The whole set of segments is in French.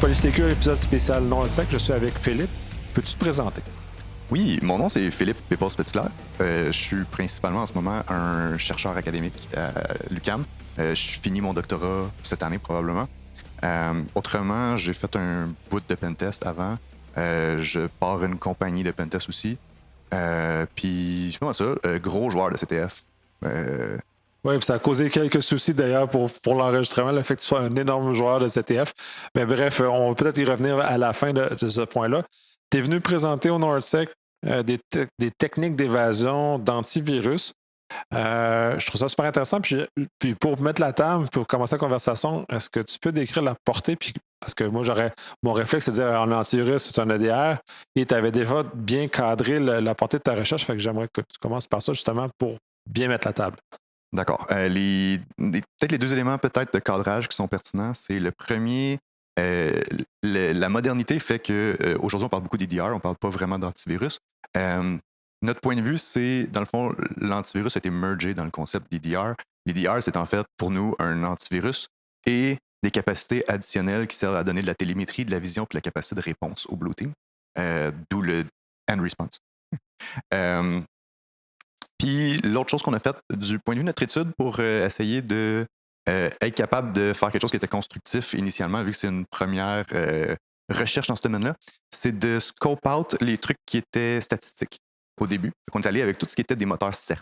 Polysécure, épisode spécial NordSec. Je suis avec Philippe. Peux-tu te présenter? Oui, mon nom c'est Philippe Pépos-Petitclerc. Je suis principalement en ce moment un chercheur académique à l'UQAM. Je finis mon doctorat cette année probablement. Autrement, j'ai fait un bout de pentest avant. Je pars une compagnie de pentest aussi. Puis, c'est pas ça, gros joueur de CTF. Oui, puis ça a causé quelques soucis d'ailleurs pour l'enregistrement, le fait que tu sois un énorme joueur de CTF. Mais bref, on va peut-être y revenir à la fin de ce point-là. Tu es venu présenter au NordSec des techniques d'évasion d'antivirus. Je trouve ça super intéressant. Puis pour mettre la table, pour commencer la conversation, est-ce que tu peux décrire la portée? Puis, parce que moi, mon réflexe, c'est de dire un antivirus, c'est un EDR, et tu avais déjà bien cadré la portée de ta recherche. Fait que j'aimerais que tu commences par ça justement pour bien mettre la table. D'accord. Peut-être les deux éléments peut-être de cadrage qui sont pertinents, c'est le premier, la modernité fait que aujourd'hui on parle beaucoup d'EDR, on ne parle pas vraiment d'antivirus. Notre point de vue, c'est dans le fond, l'antivirus a été mergé dans le concept d'EDR. L'EDR, c'est en fait pour nous un antivirus et des capacités additionnelles qui servent à donner de la télémétrie, de la vision et de la capacité de réponse au Blue Team, d'où le end response. Puis l'autre chose qu'on a faite du point de vue de notre étude pour essayer de être capable de faire quelque chose qui était constructif initialement, vu que c'est une première recherche dans ce domaine-là, c'est de scope out les trucs qui étaient statistiques au début. On est allé avec tout ce qui était des moteurs certains.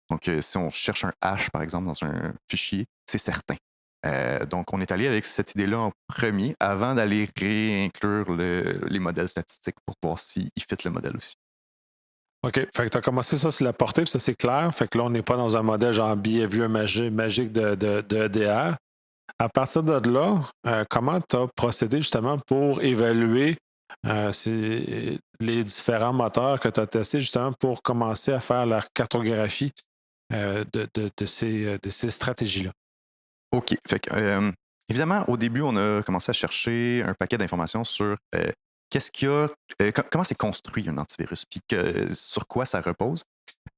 Donc, si on cherche un hash, par exemple, dans un fichier, c'est certain. Donc, on est allé avec cette idée-là en premier avant d'aller réinclure les modèles statistiques pour voir s'ils fit le modèle aussi. OK. Fait que tu as commencé ça sur la portée, puis ça, c'est clair. Fait que là, on n'est pas dans un modèle genre behavior magique de EDR. À partir de là, comment tu as procédé justement pour évaluer les différents moteurs que tu as testés justement pour commencer à faire la cartographie de ces stratégies-là? OK. Fait que, évidemment, au début, on a commencé à chercher un paquet d'informations sur qu'est-ce qu'il y a, comment c'est construit un antivirus, puis sur quoi ça repose.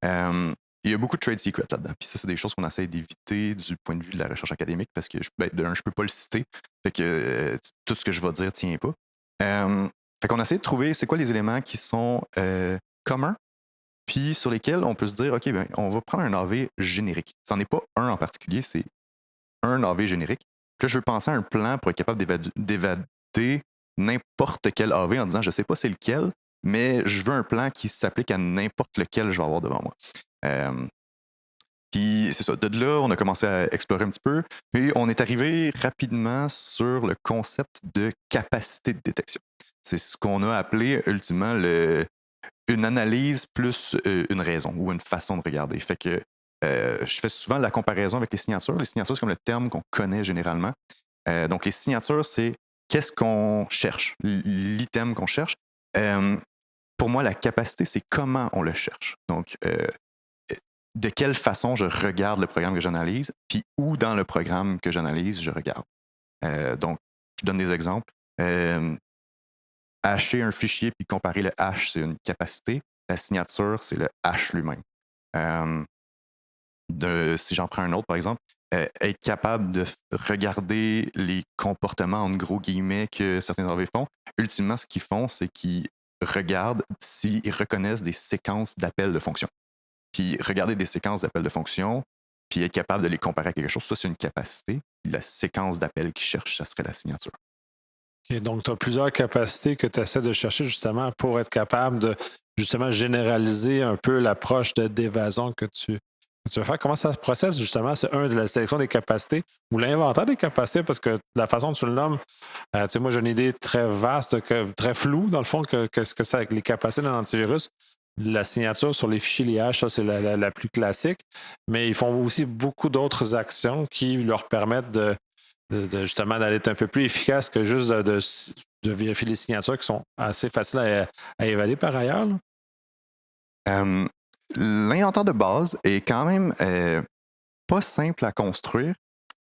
Il y a beaucoup de trade secrets là-dedans. Puis ça, c'est des choses qu'on essaie d'éviter du point de vue de la recherche académique parce que, de un, je peux pas le citer. Fait que tout ce que je vais dire tient pas. Fait qu'on essaie de trouver c'est quoi les éléments qui sont communs, puis sur lesquels on peut se dire, OK, ben, on va prendre un AV générique. Ce n'en est pas un en particulier, c'est un AV générique. Puis là, je veux penser à un plan pour être capable d'évader n'importe quel AV en disant, je sais pas c'est lequel, mais je veux un plan qui s'applique à n'importe lequel je vais avoir devant moi. Puis c'est ça, de là, on a commencé à explorer un petit peu, puis on est arrivé rapidement sur le concept de capacité de détection. C'est ce qu'on a appelé ultimement une analyse plus une raison ou une façon de regarder. Fait que je fais souvent la comparaison avec les signatures. Les signatures, c'est comme le terme qu'on connaît généralement. Donc les signatures, c'est qu'est-ce qu'on cherche, l'item qu'on cherche. Pour moi, la capacité, c'est comment on le cherche. Donc, de quelle façon je regarde le programme que j'analyse, puis où dans le programme que j'analyse, je regarde. Donc, je donne des exemples. Hasher un fichier puis comparer le hash, c'est une capacité. La signature, c'est le hash lui-même. Si j'en prends un autre, par exemple, être capable de regarder les comportements, en gros guillemets, que certains AV font. Ultimement, ce qu'ils font, c'est qu'ils regardent s'ils reconnaissent des séquences d'appels de fonctions. Puis regarder des séquences d'appels de fonctions, puis être capable de les comparer à quelque chose, ça, c'est une capacité. La séquence d'appels qu'ils cherchent, ça serait la signature. Okay, donc, tu as plusieurs capacités que tu essaies de chercher justement pour être capable de justement généraliser un peu l'approche d'évasion que tu veux faire. Comment ça se processe justement? C'est de la sélection des capacités ou l'inventaire des capacités, parce que la façon dont tu le nommes, tu sais, moi j'ai une idée très vaste, très floue dans le fond, que ce que c'est avec les capacités d'un antivirus. La signature sur les fichiers liages, ça c'est la plus classique, mais ils font aussi beaucoup d'autres actions qui leur permettent justement d'aller être un peu plus efficace que juste de vérifier les signatures qui sont assez faciles à évaluer par ailleurs. L'inventaire de base est quand même pas simple à construire.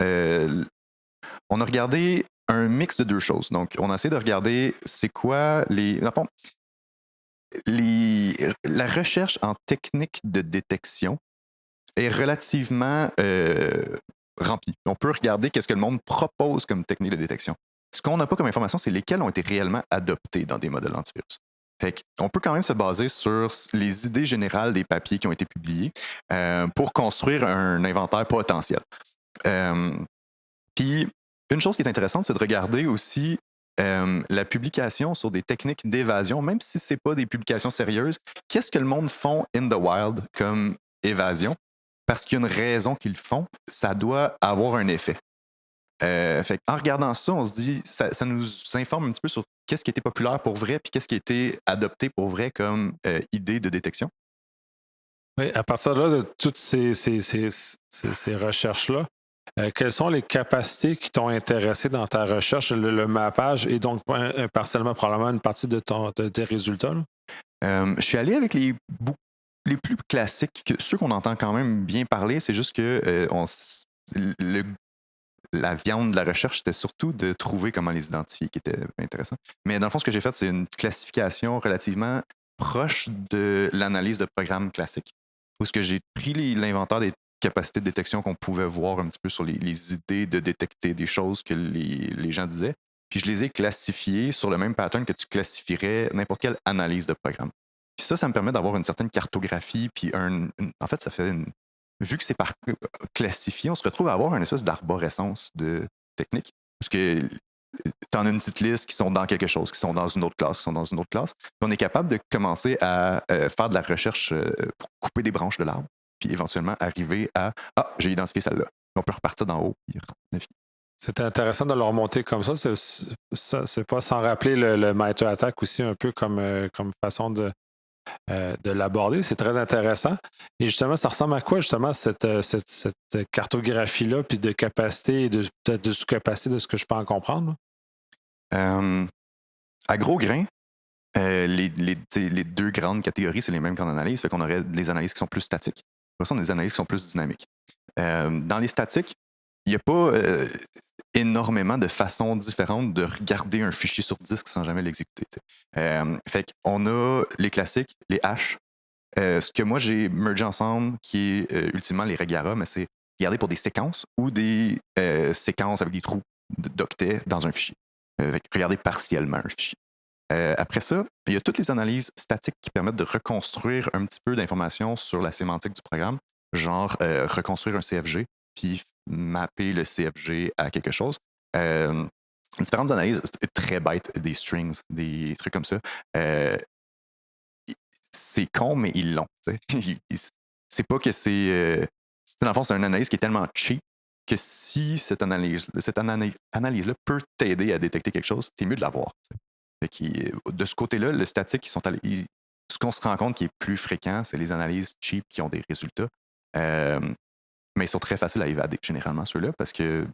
On a regardé un mix de deux choses. Donc, on a essayé de regarder c'est quoi la recherche en technique de détection est relativement remplie. On peut regarder qu'est-ce que le monde propose comme technique de détection. Ce qu'on n'a pas comme information, c'est lesquels ont été réellement adoptés dans des modèles antivirus. Fait on peut quand même se baser sur les idées générales des papiers qui ont été publiés pour construire un inventaire potentiel. Puis, une chose qui est intéressante, c'est de regarder aussi la publication sur des techniques d'évasion, même si ce n'est pas des publications sérieuses. Qu'est-ce que le monde font in the wild comme évasion? Parce qu'il y a une raison qu'ils le font, ça doit avoir un effet. Fait en regardant ça, on se dit, ça nous informe un petit peu sur qu'est-ce qui était populaire pour vrai, puis qu'est-ce qui a été adopté pour vrai comme idée de détection. Oui, à partir de là, de toutes ces recherches-là, quelles sont les capacités qui t'ont intéressé dans ta recherche, le mappage et donc partiellement probablement une partie de tes résultats? Là? Je suis allé avec les plus classiques, ceux qu'on entend quand même bien parler, c'est juste que la viande de la recherche, c'était surtout de trouver comment les identifier, qui était intéressant. Mais dans le fond, ce que j'ai fait, c'est une classification relativement proche de l'analyse de programme classique, où ce que j'ai pris l'inventaire des capacités de détection qu'on pouvait voir un petit peu sur les idées de détecter des choses que les gens disaient, puis je les ai classifiées sur le même pattern que tu classifierais n'importe quelle analyse de programme. Puis ça me permet d'avoir une certaine cartographie, puis en fait, ça fait vu que c'est par classifié, on se retrouve à avoir une espèce d'arborescence de techniques. Parce que tu en as une petite liste qui sont dans quelque chose, qui sont dans une autre classe, qui sont dans une autre classe. Puis on est capable de commencer à faire de la recherche pour couper des branches de l'arbre, puis éventuellement arriver à j'ai identifié celle-là. On peut repartir d'en haut. C'est intéressant de le remonter comme ça. C'est pas sans rappeler le MITRE ATT&CK aussi un peu comme façon de l'aborder. C'est très intéressant. Et justement, ça ressemble à quoi, justement, cette cartographie-là, puis de capacité et de sous-capacité de ce que je peux en comprendre? À gros grains, les deux grandes catégories, c'est les mêmes qu'en analyse. Fait qu'on aurait des analyses qui sont plus statiques. Après ça, on a des analyses qui sont plus dynamiques. Dans les statiques, il n'y a pas énormément de façons différentes de regarder un fichier sur disque sans jamais l'exécuter. Fait qu'on a les classiques, les hashes. Ce que moi, j'ai mergé ensemble, qui est ultimement les Regara, mais c'est regarder pour des séquences ou des séquences avec des trous d'octets dans un fichier. Regarder partiellement un fichier. Après ça, il y a toutes les analyses statiques qui permettent de reconstruire un petit peu d'informations sur la sémantique du programme, genre reconstruire un CFG, puis mapper le CFG à quelque chose. Différentes analyses très bêtes, des strings, des trucs comme ça. C'est con, mais ils l'ont. C'est pas que c'est. Dans le fond, c'est une analyse qui est tellement cheap que si cette analyse-là peut t'aider à détecter quelque chose, t'es mieux de l'avoir. De ce côté-là, le statique, ce qu'on se rend compte qui est plus fréquent, c'est les analyses cheap qui ont des résultats. Mais ils sont très faciles à évader, généralement, ceux-là, parce que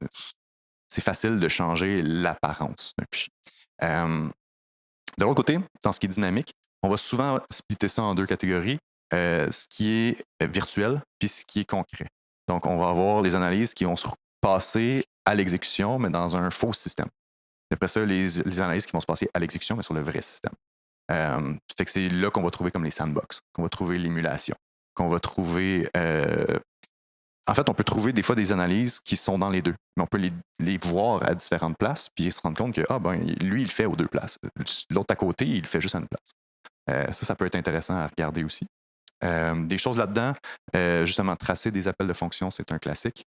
c'est facile de changer l'apparence d'un fichier. De l'autre côté, dans ce qui est dynamique, on va souvent splitter ça en deux catégories, ce qui est virtuel puis ce qui est concret. Donc, on va avoir les analyses qui vont se passer à l'exécution, mais dans un faux système. Après ça, les analyses qui vont se passer à l'exécution, mais sur le vrai système. Fait que c'est là qu'on va trouver comme les sandbox, qu'on va trouver l'émulation, qu'on va trouver... en fait, on peut trouver des fois des analyses qui sont dans les deux, mais on peut les voir à différentes places, puis se rendre compte que lui, il le fait aux deux places. L'autre à côté, il le fait juste à une place. Ça peut être intéressant à regarder aussi. Des choses là-dedans, justement, tracer des appels de fonction, c'est un classique.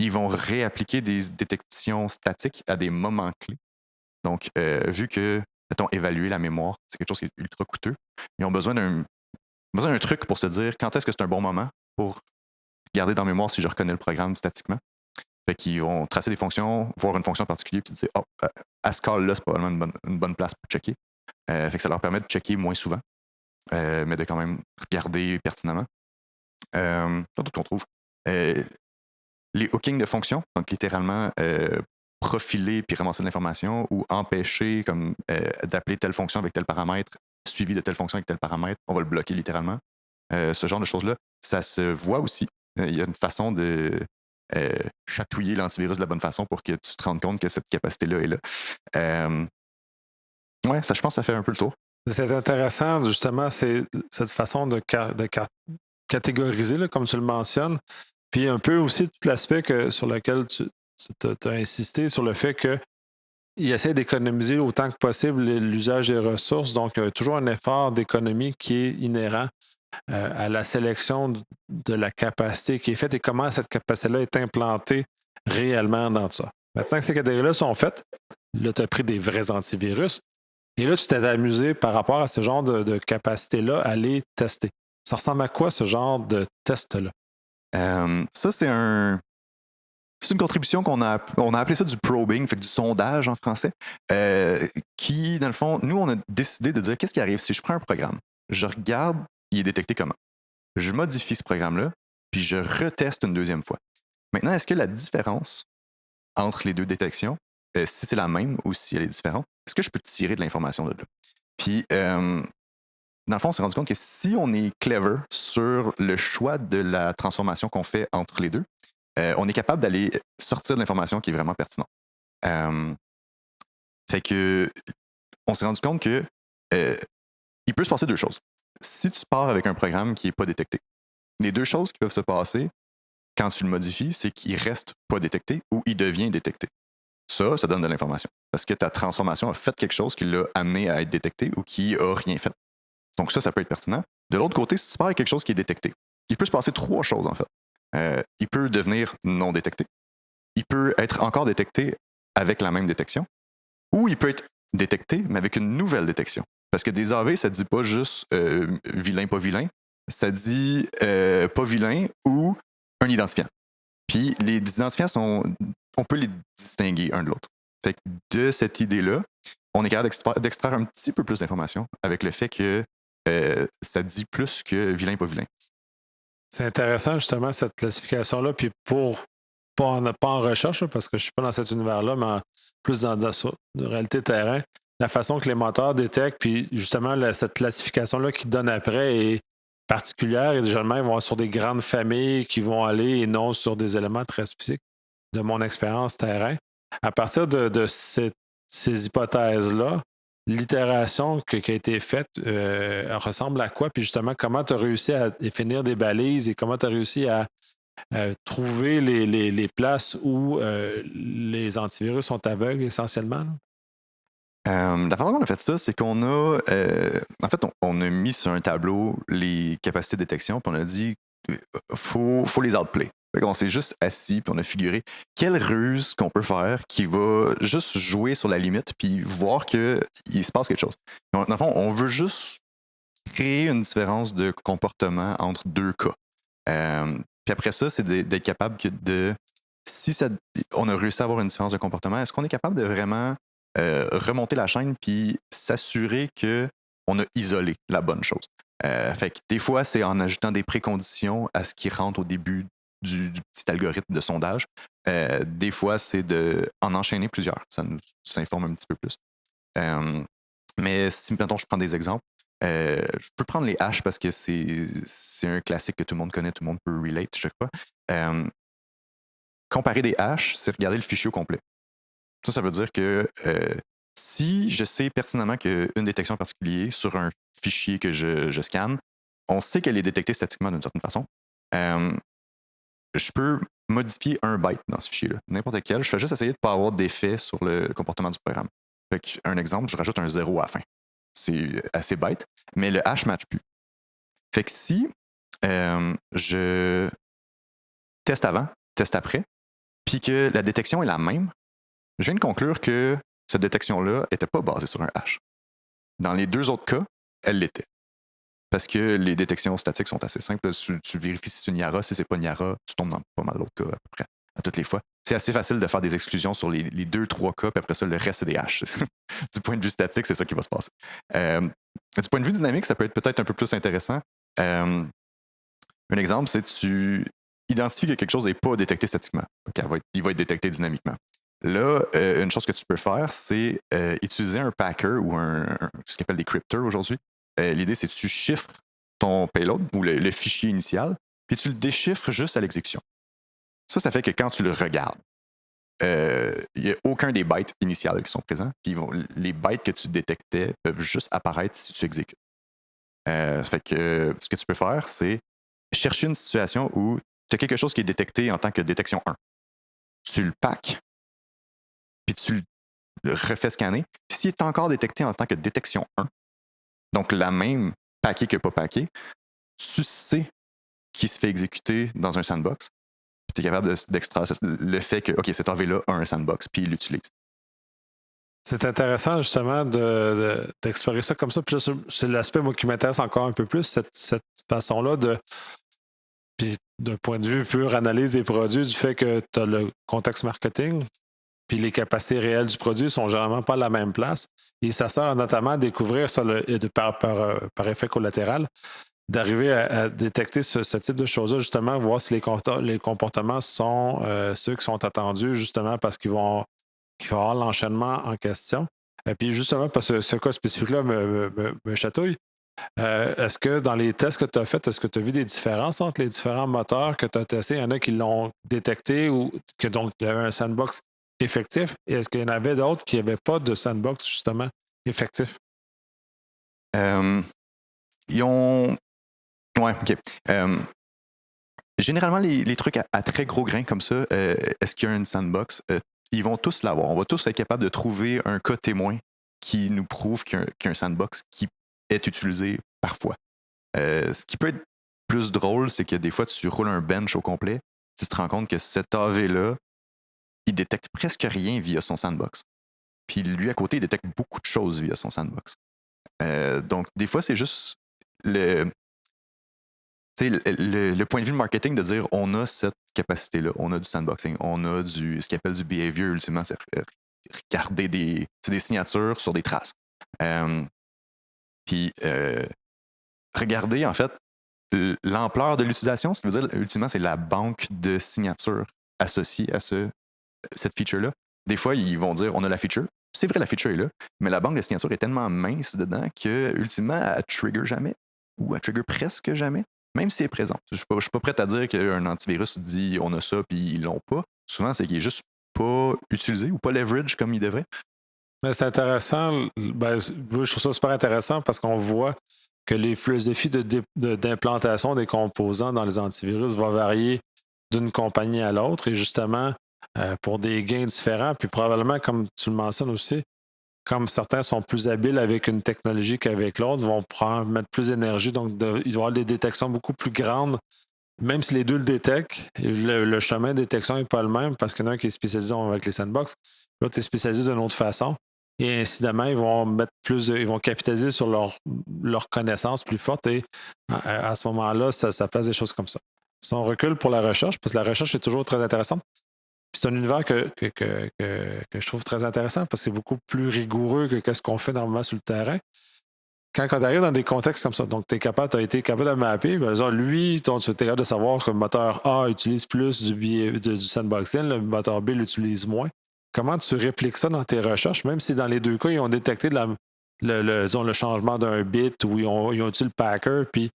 Ils vont réappliquer des détections statiques à des moments clés. Donc, vu que, mettons, évaluer la mémoire, c'est quelque chose qui est ultra coûteux, ils ont besoin d'un truc pour se dire quand est-ce que c'est un bon moment pour garder dans mémoire si je reconnais le programme statiquement. Fait qu'ils vont tracer des fonctions, voir une fonction particulière, puis dire à ce call-là, c'est probablement une bonne place pour checker. Fait que ça leur permet de checker moins souvent, mais de quand même regarder pertinemment. D'autres qu'on trouve. Les hookings de fonctions, donc littéralement profiler puis ramasser de l'information ou empêcher comme d'appeler telle fonction avec tel paramètre suivi de telle fonction avec tel paramètre, on va le bloquer littéralement. Ce genre de choses-là, ça se voit aussi. Il y a une façon de chatouiller l'antivirus de la bonne façon pour que tu te rendes compte que cette capacité-là est là. Ouais, ça, je pense que ça fait un peu le tour. C'est intéressant, justement, c'est cette façon de catégoriser, là, comme tu le mentionnes. Puis un peu aussi tout l'aspect sur lequel tu as insisté sur le fait qu'il essaie d'économiser autant que possible l'usage des ressources. Donc, il y a toujours un effort d'économie qui est inhérent à la sélection de la capacité qui est faite et comment cette capacité-là est implantée réellement dans ça. Maintenant que ces catégories-là sont faites, là, tu as pris des vrais antivirus et là, tu t'es amusé par rapport à ce genre de capacité-là à les tester. Ça ressemble à quoi ce genre de test-là? Ça, c'est une contribution on a appelé ça du probing, fait que du sondage en français, qui, dans le fond, nous, on a décidé de dire qu'est-ce qui arrive si je prends un programme, je regarde, il est détecté comment. Je modifie ce programme-là, puis je reteste une deuxième fois. Maintenant, est-ce que la différence entre les deux détections, si c'est la même ou si elle est différente, est-ce que je peux tirer de l'information de là? Puis, dans le fond, on s'est rendu compte que si on est clever sur le choix de la transformation qu'on fait entre les deux, on est capable d'aller sortir de l'information qui est vraiment pertinente. Fait que, on s'est rendu compte que il peut se passer deux choses. Si tu pars avec un programme qui n'est pas détecté, les deux choses qui peuvent se passer quand tu le modifies, c'est qu'il reste pas détecté ou il devient détecté. Ça donne de l'information. Parce que ta transformation a fait quelque chose qui l'a amené à être détecté ou qui a rien fait. Donc ça peut être pertinent. De l'autre côté, si tu pars avec quelque chose qui est détecté, il peut se passer trois choses en fait. Il peut devenir non détecté. Il peut être encore détecté avec la même détection. Ou il peut être détecté, mais avec une nouvelle détection. Parce que des AV, ça ne dit pas juste vilain, pas vilain. Ça dit pas vilain ou un identifiant. Puis les identifiants on peut les distinguer un de l'autre. Fait que de cette idée-là, on est capable d'extraire un petit peu plus d'informations avec le fait que ça dit plus que vilain, pas vilain. C'est intéressant justement cette classification-là. Puis pas en recherche, parce que je ne suis pas dans cet univers-là, mais plus dans la réalité terrain, la façon que les moteurs détectent, puis justement cette classification-là qui donne après est particulière et généralement, ils vont sur des grandes familles qui vont aller et non sur des éléments très spécifiques de mon expérience terrain. À partir de ces hypothèses-là, l'itération qui a été faite ressemble à quoi? Puis justement, comment tu as réussi à définir des balises et comment tu as réussi à trouver les places où les antivirus sont aveugles essentiellement? La façon dont on a fait ça, c'est qu'on a. En fait, on a mis sur un tableau les capacités de détection, puis on a dit faut les outplay. On s'est juste assis, puis on a figuré quelle ruse qu'on peut faire qui va juste jouer sur la limite, puis voir qu'il se passe quelque chose. Dans le fond, on veut juste créer une différence de comportement entre deux cas. Puis après ça, c'est d'être capable de. Si on a réussi à avoir une différence de comportement, est-ce qu'on est capable de vraiment remonter la chaîne puis s'assurer qu'on a isolé la bonne chose? Fait que des fois, c'est en ajoutant des préconditions à ce qui rentre au début du petit algorithme de sondage. Des fois, c'est en enchaîner plusieurs. Ça nous informe un petit peu plus. Mais si, mettons, je prends des exemples, je peux prendre les hashes parce que c'est un classique que tout le monde connaît, tout le monde peut relate, je crois. Comparer des hashes, c'est regarder le fichier au complet. Ça veut dire que si je sais pertinemment qu'une détection en particulier sur un fichier que je scanne, on sait qu'elle est détectée statiquement d'une certaine façon. Je peux modifier un byte dans ce fichier-là, n'importe quel. Je fais juste essayer de ne pas avoir d'effet sur le comportement du programme. Fait un exemple, je rajoute un 0 à la fin. C'est assez bête, mais le hash ne match plus. Fait que si je teste avant, teste après, puis que la détection est la même, je viens de conclure que cette détection-là n'était pas basée sur un hash. Dans les deux autres cas, elle l'était. Parce que les détections statiques sont assez simples. Tu vérifies si c'est une Yara, si c'est pas une Yara, tu tombes dans pas mal d'autres cas à peu près, à toutes les fois. C'est assez facile de faire des exclusions sur les 2-3 cas, puis après ça, le reste, c'est des hashes. Du point de vue statique, c'est ça qui va se passer. Du point de vue dynamique, ça peut être peut-être un peu plus intéressant. Un exemple, c'est tu identifies que quelque chose n'est pas détecté statiquement. Il va être détecté dynamiquement. Là, une chose que tu peux faire, c'est utiliser un packer ou ce qu'on appelle des crypteurs aujourd'hui. L'idée, c'est que tu chiffres ton payload ou le fichier initial, puis tu le déchiffres juste à l'exécution. Ça fait que quand tu le regardes, il n'y a aucun des bytes initiales qui sont présents, puis les bytes que tu détectais peuvent juste apparaître si tu exécutes. Ça fait que ce que tu peux faire, c'est chercher une situation où tu as quelque chose qui est détecté en tant que détection 1. tu le packs, puis tu le refais scanner. Puis s'il est encore détecté en tant que détection 1, donc la même paquet que pas paquet, tu sais qu'il se fait exécuter dans un sandbox. Puis tu es capable d'extraire le fait que, OK, cet AV-là a un sandbox, puis il l'utilise. C'est intéressant justement d'explorer ça comme ça. Puis là, c'est l'aspect moi, qui m'intéresse encore un peu plus, cette façon-là de. Puis d'un point de vue pure analyse des produits, du fait que tu as le contexte marketing, puis les capacités réelles du produit sont généralement pas à la même place. Et ça sert notamment à découvrir ça, par effet collatéral, d'arriver à détecter ce type de choses-là, justement, voir si les comportements sont ceux qui sont attendus, justement, parce qu'il va y avoir l'enchaînement en question. Et puis justement, parce que ce cas spécifique-là me chatouille. Est-ce que dans les tests que tu as faits, est-ce que tu as vu des différences entre les différents moteurs que tu as testés? Il y en a qui l'ont détecté ou que donc il y avait un sandbox effectif. Et est-ce qu'il y en avait d'autres qui n'avaient pas de sandbox justement effectif? Ils ont. Ouais, OK. Généralement, les trucs à très gros grains comme ça, est-ce qu'il y a une sandbox? Ils vont tous l'avoir. On va tous être capable de trouver un cas témoin qui nous prouve qu'il y a un sandbox qui est utilisé parfois. Ce qui peut être plus drôle, c'est que des fois, tu roules un bench au complet, tu te rends compte que cet AV-là, il détecte presque rien via son sandbox. Puis lui, à côté, il détecte beaucoup de choses via son sandbox. Donc, des fois, c'est juste le point de vue de marketing de dire on a cette capacité-là, on a du sandboxing, on a ce qu'ils appelle du behavior, ultimement, c'est regarder des signatures sur des traces. Puis regarder, en fait, l'ampleur de l'utilisation, ce qui veut dire, ultimement, c'est la banque de signatures associée à cette feature-là. Des fois, ils vont dire on a la feature. C'est vrai, la feature est là, mais la banque de signatures est tellement mince dedans que, ultimement, elle trigger jamais ou elle trigger presque jamais, même si elle est présente. Je ne suis pas prêt à dire qu'un antivirus dit on a ça puis ils l'ont pas. Souvent, c'est qu'il est juste pas utilisé ou pas leverage comme il devrait. Mais c'est intéressant. Ben, je trouve ça super intéressant parce qu'on voit que les philosophies d'implantation des composants dans les antivirus vont varier d'une compagnie à l'autre et justement pour des gains différents. Puis probablement, comme tu le mentionnes aussi, comme certains sont plus habiles avec une technologie qu'avec l'autre, vont mettre plus d'énergie. Donc, ils vont avoir des détections beaucoup plus grandes, même si les deux le détectent. Le chemin de détection n'est pas le même parce qu'il y en a un qui est spécialisé avec les sandbox, l'autre est spécialisé d'une autre façon. Et incidemment, ils vont mettre ils vont capitaliser sur leur connaissance plus forte et à ce moment-là, ça place des choses comme ça. Si on recule pour la recherche, parce que la recherche est toujours très intéressante, puis c'est un univers que je trouve très intéressant parce que c'est beaucoup plus rigoureux que ce qu'on fait normalement sur le terrain. Quand tu arrives dans des contextes comme ça, donc tu as été capable de mapper, ben, genre, lui, tu es capable de savoir que le moteur A utilise plus du sandboxing, le moteur B l'utilise moins. Comment tu répliques ça dans tes recherches, même si dans les deux cas, ils ont détecté disons, le changement d'un bit ou ils ont utilisé le packer, puis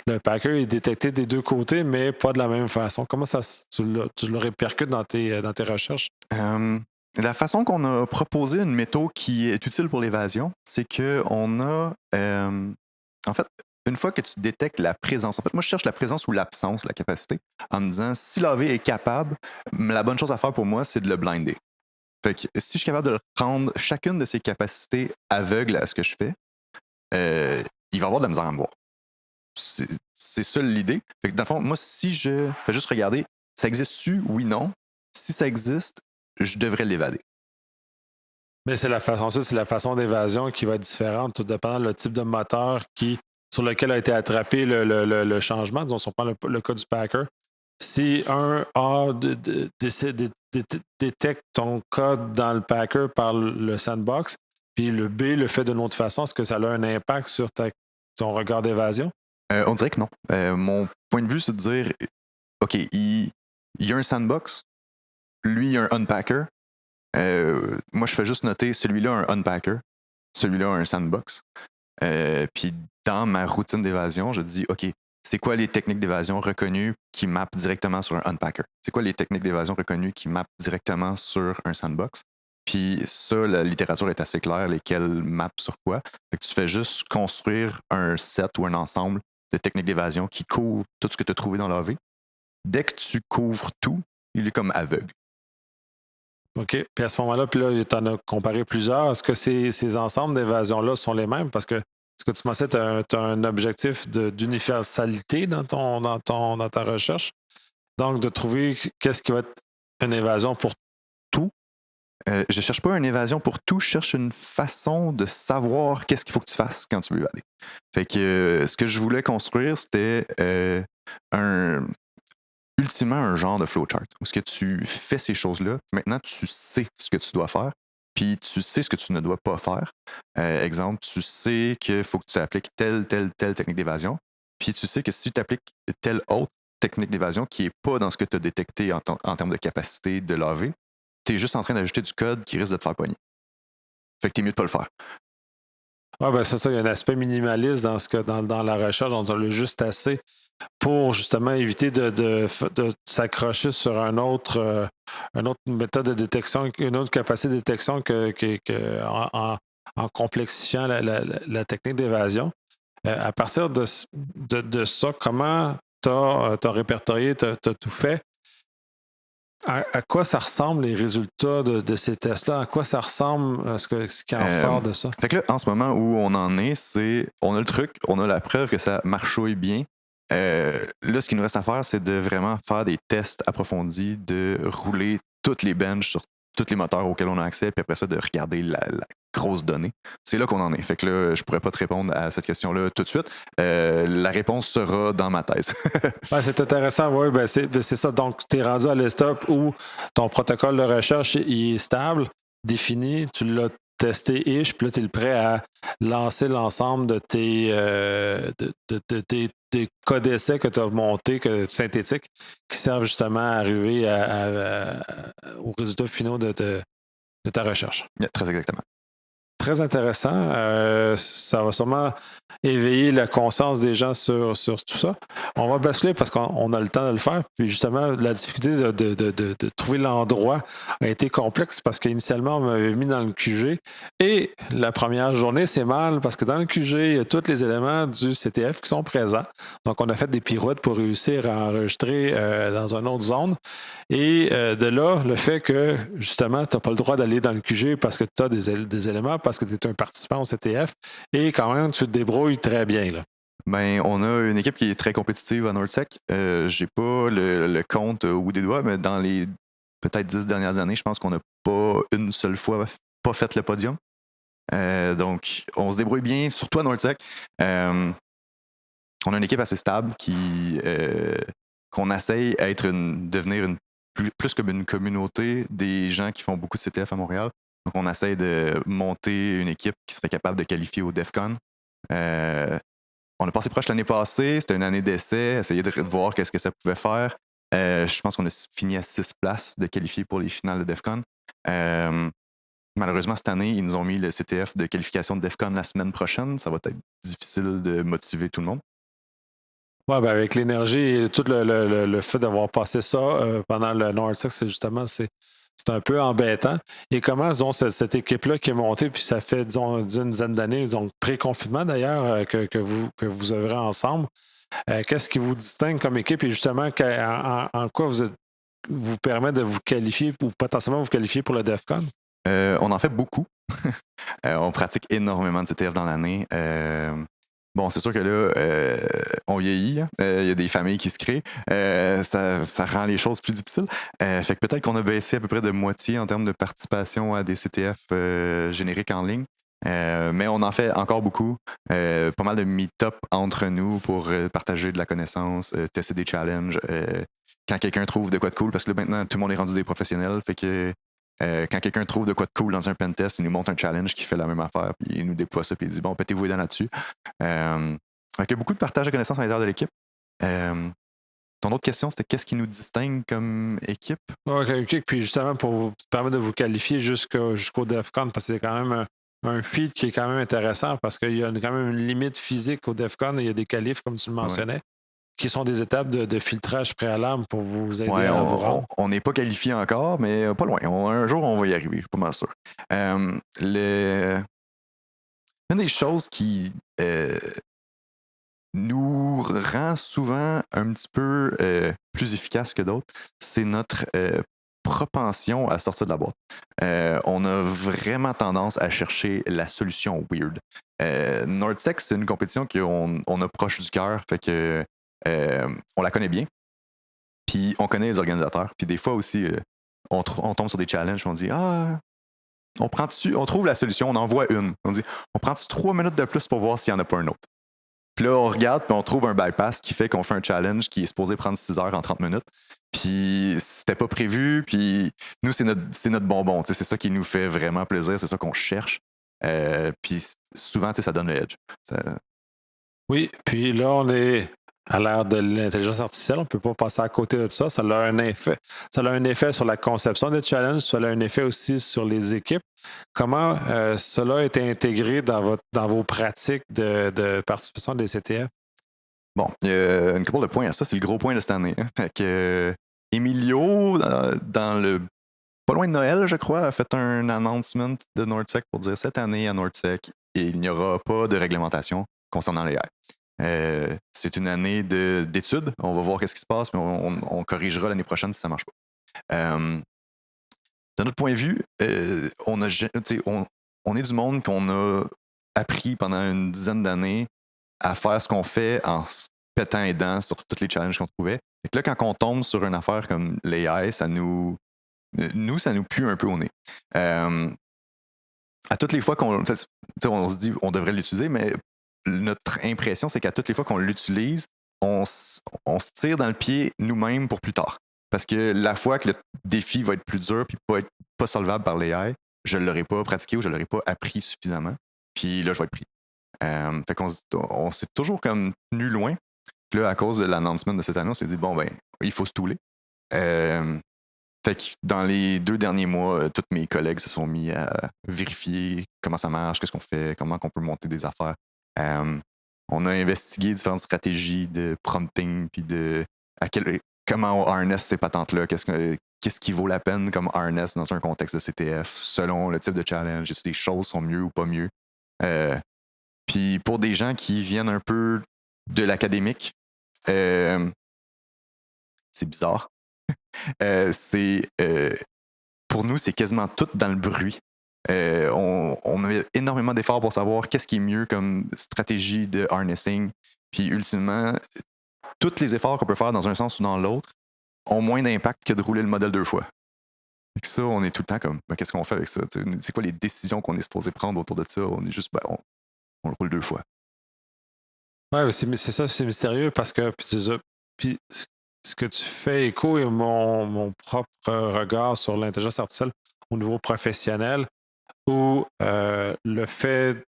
le packer est détecté des deux côtés, mais pas de la même façon. Comment tu le répercutes dans tes recherches? La façon qu'on a proposé une méthode qui est utile pour l'évasion, c'est qu'on a, en fait, une fois que tu détectes la présence, en fait, moi, je cherche la présence ou l'absence, la capacité, en me disant, si l'AV est capable, la bonne chose à faire pour moi, c'est de le blinder. Fait que si je suis capable de prendre chacune de ses capacités aveugles à ce que je fais, il va avoir de la misère à me voir. C'est ça l'idée. Fait que dans le fond, moi, si je fais juste regarder, ça existe-tu? Oui, non. Si ça existe, je devrais l'évader. Mais c'est la façon d'évasion qui va être différente, tout dépendant le type de moteur sur lequel a été attrapé le changement. Disons, si on prend le cas du Packer. Si un A détecte ton code dans le Packer par le sandbox, puis le B le fait d'une autre façon, est-ce que ça a un impact sur ton regard d'évasion? On dirait que non. Mon point de vue, c'est de dire, OK, il y a un sandbox, lui, il y a un unpacker. Moi, je fais juste noter celui-là a un unpacker, celui-là a un sandbox. Puis dans ma routine d'évasion, je dis, OK, c'est quoi les techniques d'évasion reconnues qui mappent directement sur un unpacker? C'est quoi les techniques d'évasion reconnues qui mappent directement sur un sandbox? Puis ça, la littérature est assez claire, lesquelles mappent sur quoi. Fait que tu fais juste construire un set ou un ensemble de techniques d'évasion qui couvrent tout ce que tu as trouvé dans l'AV. Dès que tu couvres tout, il est comme aveugle. OK. Puis à ce moment-là, puis là, tu en as comparé plusieurs. Est-ce que ces ensembles d'évasions-là sont les mêmes? Parce que ce que tu m'as dit, tu as un objectif d'universalité dans ta recherche. Donc, de trouver qu'est-ce qui va être une évasion pour tout. Je cherche pas une évasion pour tout, je cherche une façon de savoir qu'est-ce qu'il faut que tu fasses quand tu veux évader. Fait que ce que je voulais construire, c'était ultimement un genre de flowchart où ce que tu fais ces choses-là. Maintenant, tu sais ce que tu dois faire, puis tu sais ce que tu ne dois pas faire. Exemple, tu sais qu'il faut que tu appliques telle technique d'évasion, puis tu sais que si tu appliques telle autre technique d'évasion qui n'est pas dans ce que tu as détecté en termes de capacité de laver, tu es juste en train d'ajouter du code qui risque de te faire pogner. Fait que t'es mieux de pas le faire. Ah, ben c'est ça, il y a un aspect minimaliste dans la recherche, on a le juste assez pour justement éviter de s'accrocher sur une autre méthode de détection, une autre capacité de détection en complexifiant la technique d'évasion. À partir de ça, comment tu as répertorié, tu as tout fait? À quoi ça ressemble les résultats de ces tests-là? À quoi ça ressemble ce qui en sort de ça? Fait que là, en ce moment où on en est, c'est on a le truc, on a la preuve que ça marchouille bien. Là, ce qu'il nous reste à faire, c'est de vraiment faire des tests approfondis, de rouler toutes les benches sur tous les moteurs auxquels on a accès, puis après ça, de regarder la grosse donnée. C'est là qu'on en est. Fait que là, je pourrais pas te répondre à cette question-là tout de suite. La réponse sera dans ma thèse. Ouais, c'est intéressant, oui, c'est ça. Donc, tu es rendu à l'estop où ton protocole de recherche il est stable, défini, tu l'as testé ish, puis là, tu es prêt à lancer l'ensemble de tes cas d'essai que tu as montés, synthétiques, qui servent justement à arriver aux résultats finaux de ta recherche. Très exactement. Très intéressant. Ça va sûrement éveiller la conscience des gens sur tout ça. On va basculer parce qu'on a le temps de le faire. Puis justement, la difficulté de trouver l'endroit a été complexe parce qu'initialement, on m'avait mis dans le QG. Et la première journée, c'est mal parce que dans le QG, il y a tous les éléments du CTF qui sont présents. Donc, on a fait des pirouettes pour réussir à enregistrer dans une autre zone. Et de là, le fait que, justement, tu n'as pas le droit d'aller dans le QG parce que tu as des éléments, parce que tu es un participant au CTF, et quand même, tu te débrouilles très bien. Là. Ben, on a une équipe qui est très compétitive à NordSec. J'ai pas le compte au bout des doigts, mais dans les peut-être 10 dernières années, je pense qu'on n'a pas une seule fois pas fait le podium. Donc, on se débrouille bien, surtout à NordSec. On a une équipe assez stable qu'on essaye à devenir plus comme une communauté des gens qui font beaucoup de CTF à Montréal. Donc, on essaye de monter une équipe qui serait capable de qualifier au DEFCON. On a passé proche l'année passée, c'était une année d'essai, essayer de voir qu'est-ce que ça pouvait faire. Je pense qu'on a fini à 6 places de qualifier pour les finales de DEFCON. Malheureusement, cette année, ils nous ont mis le CTF de qualification de DEFCON la semaine prochaine. Ça va être difficile de motiver tout le monde. Oui, ben avec l'énergie et tout le fait d'avoir passé ça pendant le Nordic, c'est un peu embêtant. Et comment, disons, cette équipe-là qui est montée, puis ça fait, disons, une dizaine d'années, donc pré-confinement d'ailleurs, que vous œuvrez ensemble, qu'est-ce qui vous distingue comme équipe et justement, en quoi vous permet de vous qualifier ou potentiellement vous qualifier pour le DEFCON? On en fait beaucoup. On pratique énormément de CTF dans l'année. Bon, c'est sûr que là, on vieillit. Il y a des familles qui se créent. Ça rend les choses plus difficiles. Fait que peut-être qu'on a baissé à peu près de moitié en termes de participation à des CTF génériques en ligne. Mais on en fait encore beaucoup. Pas mal de meet-up entre nous pour partager de la connaissance, tester des challenges. Quand quelqu'un trouve de quoi de cool, parce que là, maintenant, tout le monde est rendu des professionnels. Fait que quand quelqu'un trouve de quoi de cool dans un pentest, il nous montre un challenge qui fait la même affaire, puis il nous déploie ça, puis il dit bon, pétez-vous les dents là-dessus. Il y a beaucoup de partage de connaissances à l'intérieur de l'équipe. Ton autre question, c'était qu'est-ce qui nous distingue comme équipe? OK, puis justement, pour permettre de vous qualifier jusqu'au DEFCON, parce que c'est quand même un feed qui est quand même intéressant, parce qu'il y a quand même une limite physique au DEFCON, et il y a des qualifs, comme tu le mentionnais, qui sont des étapes de filtrage préalable pour vous aider à vous rendre. On n'est pas qualifié encore, mais pas loin. Un jour, on va y arriver, je suis pas mal sûr. Une des choses qui nous rend souvent un petit peu plus efficace que d'autres, c'est notre propension à sortir de la boîte. On a vraiment tendance à chercher la solution weird. NordSec, c'est une compétition qu'on a proche du cœur, fait que on la connaît bien. Puis on connaît les organisateurs. Puis des fois aussi, on tombe sur des challenges, puis on dit on trouve la solution, on en voit une. On dit on prend-tu 3 minutes de plus pour voir s'il n'y en a pas un autre. Puis là, on regarde, puis on trouve un bypass qui fait qu'on fait un challenge qui est supposé prendre 6 heures en 30 minutes. Puis c'était pas prévu, puis nous, c'est notre bonbon. C'est ça qui nous fait vraiment plaisir, c'est ça qu'on cherche. Puis souvent, ça donne le edge. Oui, puis là, on est à l'ère de l'intelligence artificielle, on ne peut pas passer à côté de ça. Ça a un effet. Ça a un effet sur la conception des challenges, ça a un effet aussi sur les équipes. Comment cela a été intégré dans vos pratiques de participation des CTF? Bon, il y a une couple de points à ça, c'est le gros point de cette année. Emilio, dans le pas loin de Noël, je crois, a fait un announcement de NordSec pour dire cette année à NordSec, il n'y aura pas de réglementation concernant l'AI. C'est une année d'études. On va voir qu'est-ce qui se passe, mais on corrigera l'année prochaine si ça ne marche pas. De notre point de vue, on est du monde qu'on a appris pendant une dizaine d'années à faire ce qu'on fait en se pétant les dents sur tous les challenges qu'on trouvait. Et là, quand on tombe sur une affaire comme l'AI, ça nous pue un peu au nez. À toutes les fois on se dit on devrait l'utiliser, mais notre impression, c'est qu'à toutes les fois qu'on l'utilise, on se tire dans le pied nous-mêmes pour plus tard. Parce que la fois que le défi va être plus dur et pas solvable par l'AI, je ne l'aurais pas pratiqué ou je ne l'aurais pas appris suffisamment. Puis là, je vais être pris. Fait qu'on s'est toujours comme tenu loin. Puis là, à cause de l'announcement de cette année, on s'est dit, bon, ben, il faut se touler. Fait que dans les 2 derniers mois, tous mes collègues se sont mis à vérifier comment ça marche, qu'est-ce qu'on fait, comment on peut monter des affaires. On a investigué différentes stratégies de prompting, puis comment on harness ces patentes-là, qu'est-ce qui vaut la peine comme harness dans un contexte de CTF, selon le type de challenge, est-ce que des choses sont mieux ou pas mieux. Puis pour des gens qui viennent un peu de l'académique, c'est bizarre. Pour nous, c'est quasiment tout dans le bruit. On met énormément d'efforts pour savoir qu'est-ce qui est mieux comme stratégie de harnessing. Puis ultimement, tous les efforts qu'on peut faire dans un sens ou dans l'autre ont moins d'impact que de rouler le modèle 2 fois. Et ça, on est tout le temps comme, qu'est-ce qu'on fait avec ça? C'est quoi les décisions qu'on est supposé prendre autour de ça? On est juste, on le roule 2 fois. Oui, c'est ça, c'est mystérieux parce que puis ce que tu fais écho est mon propre regard sur l'intelligence artificielle au niveau professionnel, où le fait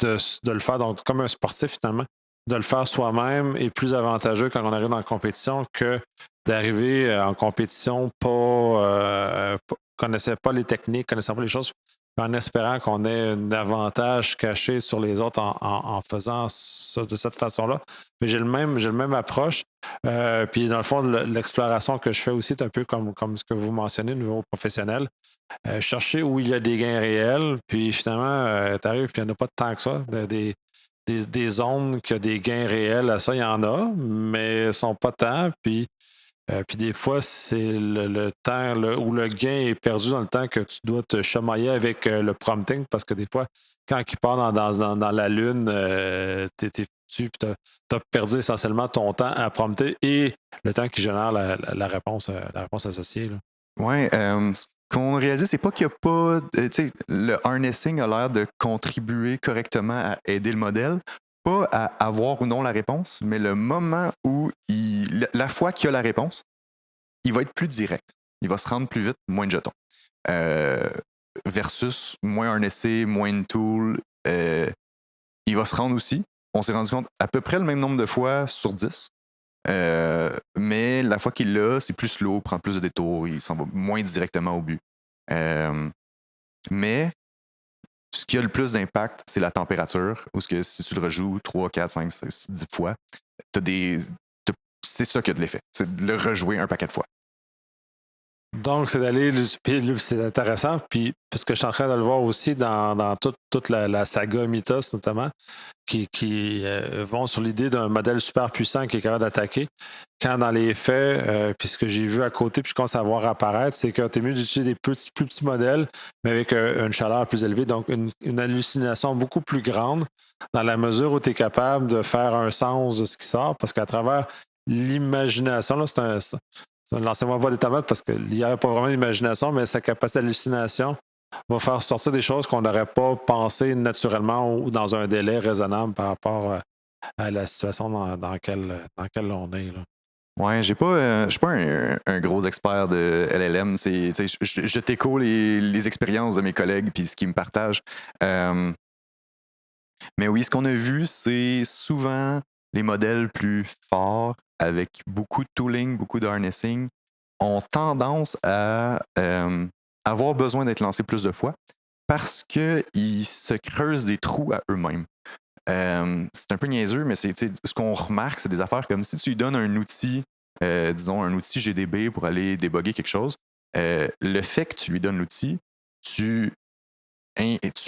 de le faire donc, comme un sportif finalement, de le faire soi-même est plus avantageux quand on arrive en compétition que d'arriver en compétition connaissant pas les techniques, connaissant pas les choses, en espérant qu'on ait un avantage caché sur les autres en faisant ça de cette façon-là. Mais j'ai le même approche. Puis dans le fond, l'exploration que je fais aussi est un peu comme ce que vous mentionnez au niveau professionnel. Chercher où il y a des gains réels, puis finalement, tu arrives, puis il n'y en a pas de tant que ça. Des zones qui ont des gains réels, à ça, il y en a, mais ils ne sont pas tant. Puis des fois, c'est le temps où le gain est perdu dans le temps que tu dois te chamailler avec le prompting, parce que des fois, quand il part dans la lune, tu es foutu, puis tu as perdu essentiellement ton temps à prompter et le temps qui génère la réponse associée. Oui, ce qu'on réalise, c'est pas qu'il n'y a pas. Le harnessing a l'air de contribuer correctement à aider le modèle, pas à avoir ou non la réponse, mais le moment où la fois qu'il a la réponse, il va être plus direct. Il va se rendre plus vite, moins de jetons. Versus moins harnessé, moins de tools. Il va se rendre aussi. On s'est rendu compte à peu près le même nombre de fois sur 10. Mais la fois qu'il l'a, c'est plus slow, prend plus de détours, il s'en va moins directement au but. Mais ce qui a le plus d'impact, c'est la température, ou ce que si tu le rejoues 3, 4, 5, 6, 10 fois, c'est ça qui a de l'effet. C'est de le rejouer un paquet de fois. Donc, c'est d'aller, puis c'est intéressant, puis parce que je suis en train de le voir aussi dans toute la saga Mythos notamment, qui vont sur l'idée d'un modèle super puissant qui est capable d'attaquer. Quand dans les faits, puis ce que j'ai vu à côté, puis je commence à voir apparaître, c'est que tu es mieux d'utiliser des plus petits modèles, mais avec une chaleur plus élevée, donc une hallucination beaucoup plus grande, dans la mesure où tu es capable de faire un sens de ce qui sort, parce qu'à travers l'imagination, là, lancez-moi pas des tomates parce qu'il n'y a pas vraiment d'imagination, mais sa capacité d'hallucination va faire sortir des choses qu'on n'aurait pas pensé naturellement ou dans un délai raisonnable par rapport à la situation dans laquelle on est. Là. Ouais, je suis pas un gros expert de LLM. Je t'écho les expériences de mes collègues puis ce qu'ils me partagent. Mais oui, ce qu'on a vu, c'est souvent les modèles plus forts avec beaucoup de tooling, beaucoup de harnessing, ont tendance à avoir besoin d'être lancés plus de fois parce qu'ils se creusent des trous à eux-mêmes. C'est un peu niaiseux, mais ce qu'on remarque, c'est des affaires comme si tu lui donnes un outil, disons un outil GDB pour aller déboguer quelque chose, le fait que tu lui donnes l'outil, tu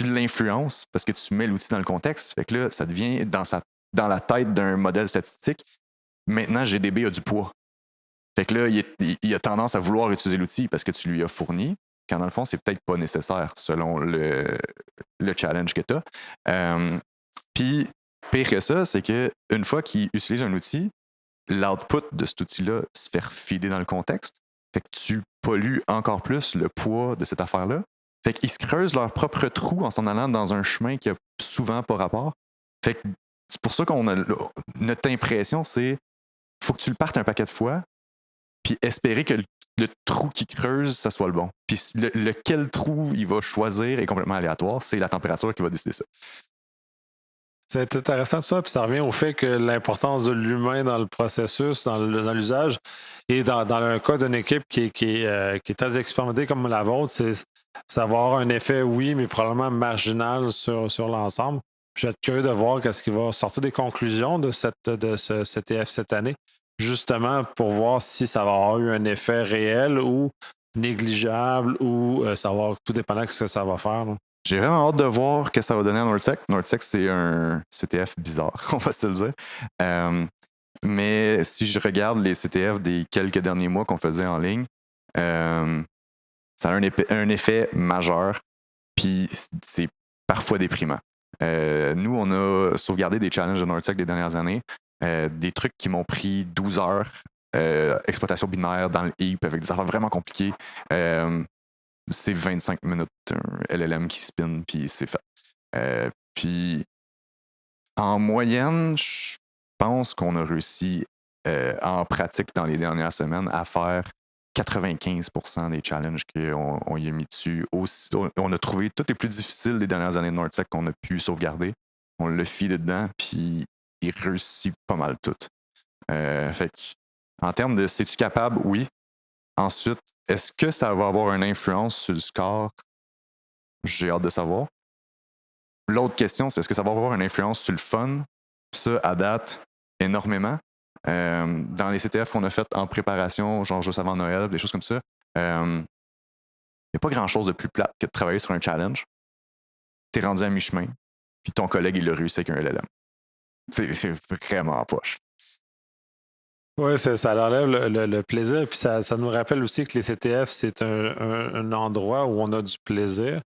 l'influences parce que tu mets l'outil dans le contexte. Fait que là, ça devient dans la tête d'un modèle statistique. Maintenant, GDB a du poids. Fait que là, il a tendance à vouloir utiliser l'outil parce que tu lui as fourni, quand dans le fond, c'est peut-être pas nécessaire selon le challenge que tu as. Puis, pire que ça, c'est qu'une fois qu'il utilise un outil, l'output de cet outil-là se fait feeder dans le contexte. Fait que tu pollues encore plus le poids de cette affaire-là. Fait qu'ils se creusent leur propre trou en s'en allant dans un chemin qui a souvent pas rapport. Fait que c'est pour ça qu'on a notre impression, c'est faut que tu le partes un paquet de fois, puis espérer que le trou qui creuse, ça soit le bon. Puis lequel trou il va choisir est complètement aléatoire. C'est la température qui va décider ça. C'est intéressant tout ça, puis ça revient au fait que l'importance de l'humain dans le processus, dans l'usage, et dans le cas d'une équipe qui est très expérimentée comme la vôtre, ça va avoir un effet, oui, mais probablement marginal sur l'ensemble. Puis je vais être curieux de voir qu'est-ce qui va sortir des conclusions de ce CTF cette année, justement pour voir si ça va avoir eu un effet réel ou négligeable ou ça va avoir tout dépendant de ce que ça va faire. Là. J'ai vraiment hâte de voir ce que ça va donner à NordSec. NordSec, c'est un CTF bizarre, on va se le dire. Mais si je regarde les CTF des quelques derniers mois qu'on faisait en ligne, ça a un effet majeur, puis c'est parfois déprimant. Nous, on a sauvegardé des challenges de NordSec des dernières années, des trucs qui m'ont pris 12 heures, exploitation binaire dans le heap avec des affaires vraiment compliquées. C'est 25 minutes, un LLM qui spin, puis c'est fait. Puis en moyenne, je pense qu'on a réussi en pratique dans les dernières semaines à faire 95% des challenges qu'on y a mis dessus. On a trouvé toutes les plus difficiles des dernières années de NordSec qu'on a pu sauvegarder. On l'a filé dedans, puis il réussit pas mal tout. Fait que, en termes de c'est-tu capable, oui. Ensuite, est-ce que ça va avoir une influence sur le score? J'ai hâte de savoir. L'autre question, c'est est-ce que ça va avoir une influence sur le fun? Ça, à date, énormément. Dans les CTF qu'on a fait en préparation, genre juste avant Noël, des choses comme ça, il n'y a pas grand-chose de plus plate que de travailler sur un challenge. Tu es rendu à mi-chemin, puis ton collègue, il a réussi avec un LLM. C'est vraiment en poche. Oui, ça enlève le plaisir. Puis ça nous rappelle aussi que les CTF, c'est un endroit où on a du plaisir.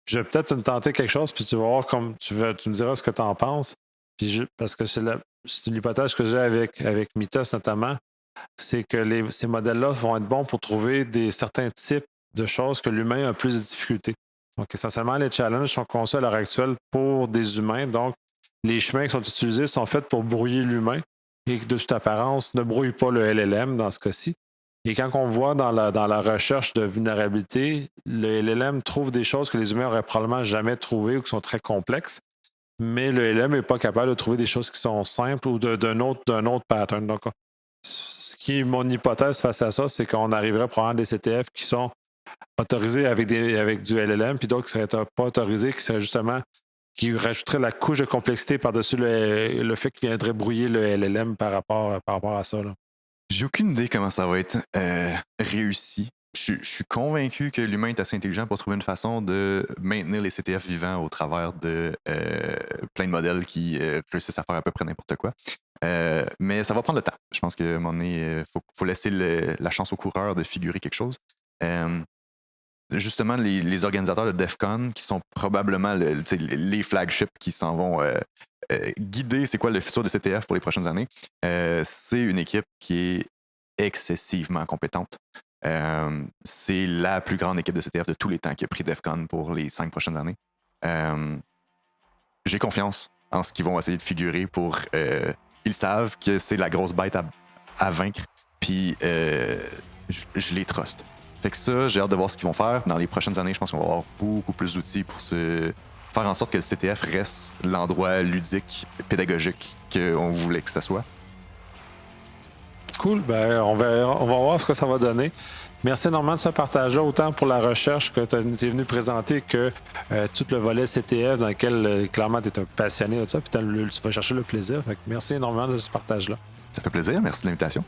Je vais peut-être te tenter quelque chose, puis tu vas voir comme tu me diras ce que tu en penses. Puis parce que c'est une hypothèse que j'ai avec Mythos notamment, c'est que ces modèles-là vont être bons pour trouver certains types de choses que l'humain a plus de difficultés. Donc, essentiellement, les challenges sont conçus à l'heure actuelle pour des humains. Donc, les chemins qui sont utilisés sont faits pour brouiller l'humain et qui, de toute apparence, ne brouillent pas le LLM dans ce cas-ci. Et quand on voit dans la recherche de vulnérabilité, le LLM trouve des choses que les humains n'auraient probablement jamais trouvées ou qui sont très complexes, mais le LLM n'est pas capable de trouver des choses qui sont simples ou d'un autre pattern. Donc, ce qui est mon hypothèse face à ça, c'est qu'on arriverait probablement à des CTF qui sont autorisés avec du LLM, puis d'autres qui ne seraient pas autorisés, qui seraient justement qui rajouterait la couche de complexité par-dessus le fait qu'il viendrait brouiller le LLM par rapport à ça. Là. J'ai aucune idée comment ça va être réussi. je suis convaincu que l'humain est assez intelligent pour trouver une façon de maintenir les CTF vivants au travers de plein de modèles qui réussissent à faire à peu près n'importe quoi. Mais ça va prendre le temps. Je pense qu'à un moment donné, il faut laisser la chance au coureur de figurer quelque chose. Justement, les organisateurs de DEF CON, qui sont probablement les flagships qui s'en vont guider c'est quoi le futur de CTF pour les prochaines années, c'est une équipe qui est excessivement compétente. C'est la plus grande équipe de CTF de tous les temps qui a pris DEF CON pour les 5 prochaines années. J'ai confiance en ce qu'ils vont essayer de figurer pour... ils savent que c'est la grosse bête à vaincre, puis je les truste. Fait que ça, j'ai hâte de voir ce qu'ils vont faire. Dans les prochaines années, je pense qu'on va avoir beaucoup plus d'outils pour faire en sorte que le CTF reste l'endroit ludique, pédagogique qu'on voulait que ça soit. Cool. Ben, on va voir ce que ça va donner. Merci énormément de ce partage-là, autant pour la recherche que tu es venu présenter que tout le volet CTF dans lequel clairement tu es un passionné de ça, puis tu vas chercher le plaisir. Fait que merci énormément de ce partage-là. Ça fait plaisir. Merci de l'invitation.